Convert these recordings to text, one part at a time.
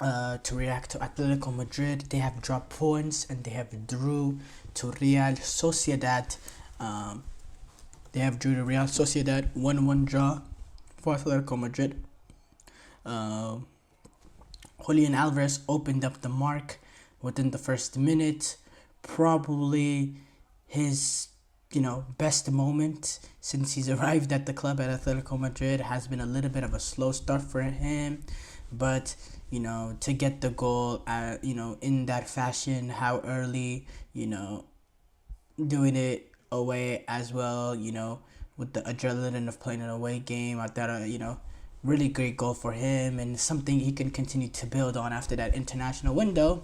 to react to Atletico Madrid. They have dropped points and they have drew to Real Sociedad. Um, they have drew to Real Sociedad 1-1 draw for Atletico Madrid. Uh, Julian Alvarez opened up the mark within the first minute. Probably his best moment since he's arrived at the club at Atletico Madrid. Has been a little bit of a slow start for him, but to get the goal in that fashion, how early, doing it away as well, with the adrenaline of playing an away game. I thought really great goal for him and something he can continue to build on after that international window.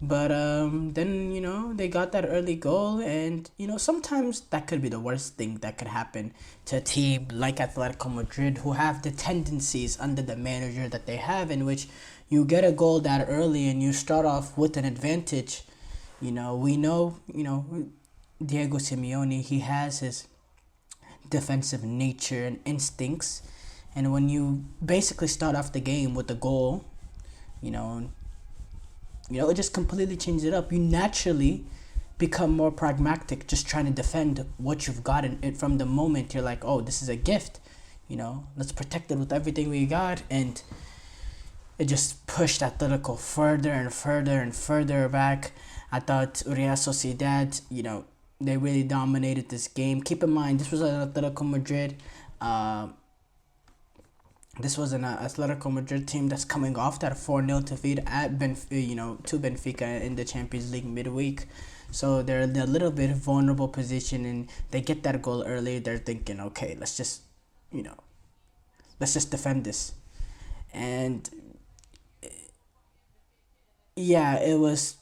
But then they got that early goal, and sometimes that could be the worst thing that could happen to a team like Atletico Madrid, who have the tendencies under the manager that they have, in which you get a goal that early and you start off with an advantage. We know Diego Simeone, he has his defensive nature and instincts, and when you basically start off the game with a goal, it just completely changes it up. You naturally become more pragmatic, just trying to defend what you've gotten it from the moment. You're like, oh, this is a gift, let's protect it with everything we got. And it just pushed Atletico further and further and further back. I thought Real Sociedad, they really dominated this game. Keep in mind, this was an Atletico Madrid. This was an Atletico Madrid team that's coming off that 4-0 defeat at to Benfica in the Champions League midweek. So they're in a little bit vulnerable position, and they get that goal early. They're thinking, okay, let's just defend this. And yeah, it was,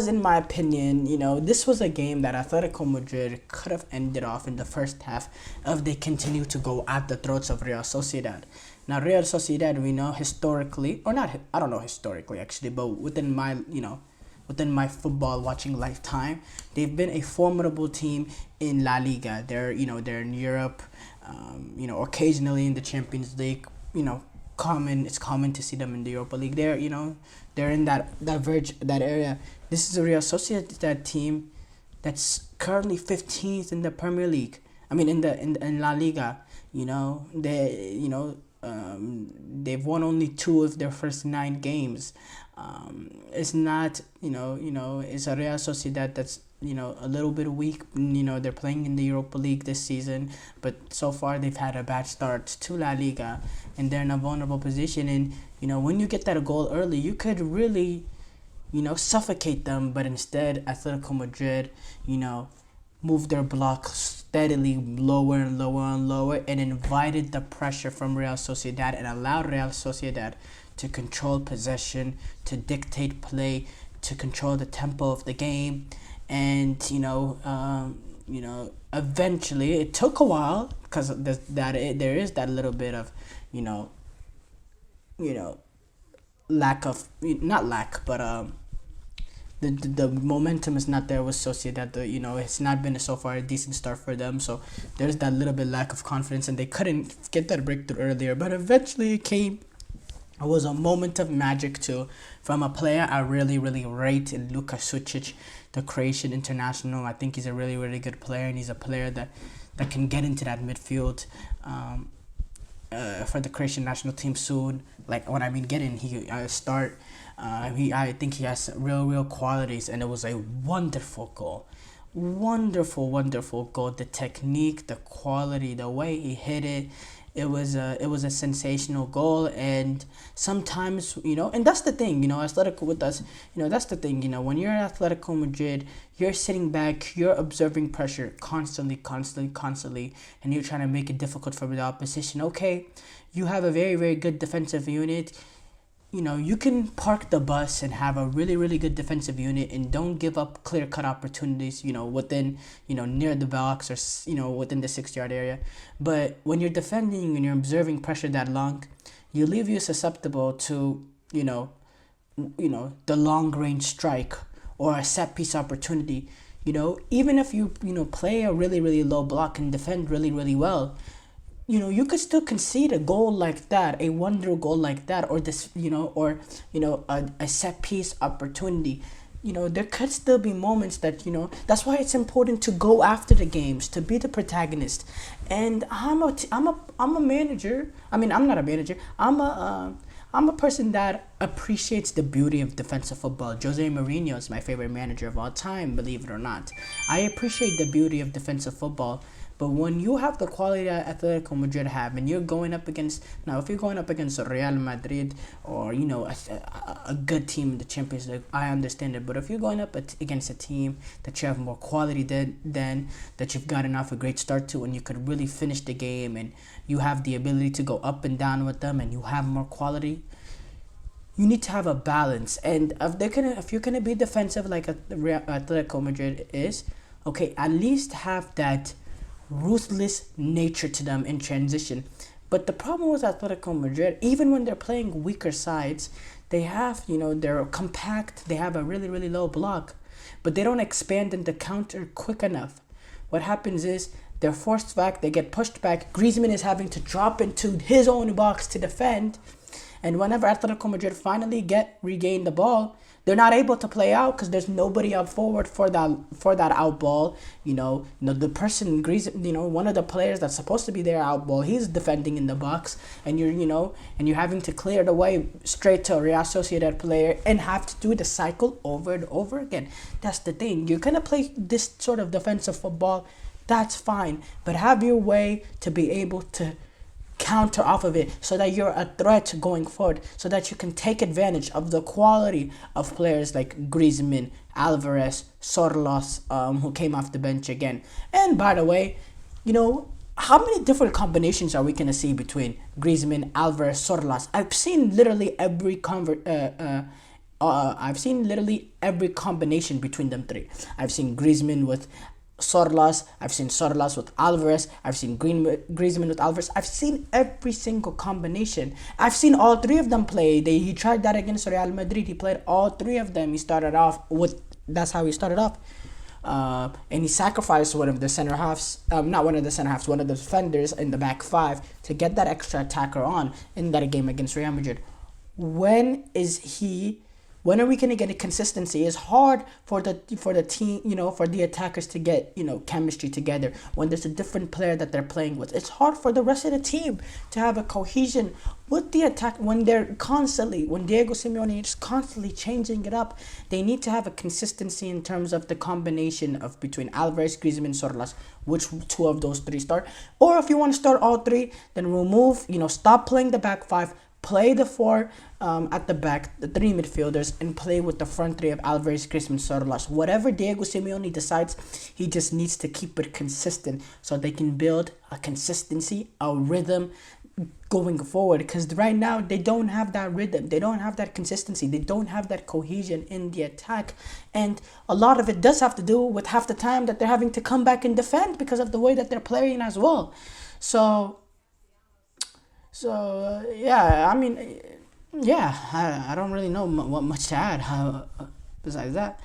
in my opinion, this was a game that Atletico Madrid could have ended off in the first half if they continue to go at the throats of Real Sociedad. Now, Real Sociedad, we know historically, or not, I don't know historically actually, but within my football watching lifetime, they've been a formidable team in La Liga. They're in Europe, occasionally in the Champions League, it's common to see them in the Europa League. They're in that area. This is a Real Sociedad team that's currently 15th in the Premier League. I mean, in La Liga. They've won only 2 of their first 9 games. It's not, it's a Real Sociedad that's a little bit weak. They're playing in the Europa League this season, but so far they've had a bad start to La Liga, and they're in a vulnerable position. And when you get that goal early, you could really suffocate them. But instead, Atletico Madrid moved their block steadily lower and lower and lower, and invited the pressure from Real Sociedad and allowed Real Sociedad to control possession, to dictate play, to control the tempo of the game. And eventually, it took a while because there is that little bit of lack of, not lack, but the momentum is not there with Sociedad. It's not been so far a decent start for them, so there's that little bit lack of confidence, and they couldn't get that breakthrough earlier, but eventually it came. It was a moment of magic too, from a player I really, really rate, in Luka Sucic, the Croatian international. I think he's a really, really good player, and he's a player that can get into that midfield for the Croatian national team soon. Like, when I mean get in, start. I think he has real qualities, and it was a wonderful goal. Wonderful goal. The technique, the quality, the way he hit it. It was a sensational goal. And sometimes, and that's the thing, Atletico with us, that's the thing, when you're at Atletico Madrid, you're sitting back, you're observing pressure constantly, and you're trying to make it difficult for the opposition. Okay, you have a very, very good defensive unit. You can park the bus and have a really, really good defensive unit and don't give up clear-cut opportunities, within, near the box or, within the 6-yard area. But when you're defending and you're observing pressure that long, you leave you susceptible to, the long-range strike or a set-piece opportunity. Even if you, play a really, really low block and defend really, really well, you could still concede a goal like that, a wonder goal like that, or this, a set piece opportunity. There could still be moments that, that's why it's important to go after the games, to be the protagonist. And I'm a manager. I mean, I'm not a manager. I'm a person that appreciates the beauty of defensive football. Jose Mourinho is my favorite manager of all time, believe it or not. I appreciate the beauty of defensive football. But when you have the quality that Atletico Madrid have, and you're going up against, now if you're going up against Real Madrid, or a good team in the Champions League, I understand it. But if you're going up against a team that you have more quality than that you've gotten off a great start to, and you could really finish the game, and you have the ability to go up and down with them, and you have more quality, you need to have a balance. And if you're gonna be defensive like Atletico Madrid is, okay, at least have that ruthless nature to them in transition. But the problem with Atletico Madrid, even when they're playing weaker sides, they have, they're compact, they have a really, really low block, but they don't expand into counter quick enough. What happens is they're forced back, they get pushed back. Griezmann is having to drop into his own box to defend. And whenever Atletico Madrid finally regain the ball, they're not able to play out because there's nobody up forward for that out ball. The person Griezmann, one of the players that's supposed to be there out ball, he's defending in the box, and you're having to clear the way straight to a Real Sociedad player and have to do the cycle over and over again. That's the thing. You're gonna play this sort of defensive football, that's fine, but have your way to be able to counter off of it so that you're a threat going forward, so that you can take advantage of the quality of players like Griezmann, Alvarez, Sorlos, who came off the bench again. And by the way, how many different combinations are we going to see between Griezmann, Alvarez, Sorlos? I've seen literally every combination between them three. I've seen Griezmann with Sorlas, I've seen Sorlas with Alvarez, I've seen Griezmann with Alvarez. I've seen every single combination. I've seen all three of them play. He tried that against Real Madrid. He played all three of them. That's how he started off. And he sacrificed one of the defenders in the back five to get that extra attacker on in that game against Real Madrid. When are we going to get a consistency? It's hard for the team, for the attackers to get, chemistry together when there's a different player that they're playing with. It's hard for the rest of the team to have a cohesion with the attack when Diego Simeone is constantly changing it up. They need to have a consistency in terms of the combination of between Alvarez, Griezmann, Sorlas, which two of those three start. Or if you want to start all three, then remove, stop playing the back five, play the four at the back, the three midfielders, and play with the front three of Alvarez, Griezmann, Sorlas. Whatever Diego Simeone decides, he just needs to keep it consistent so they can build a consistency, a rhythm going forward. Because right now, they don't have that rhythm. They don't have that consistency. They don't have that cohesion in the attack. And a lot of it does have to do with half the time that they're having to come back and defend because of the way that they're playing as well. I don't really know what much to add besides that.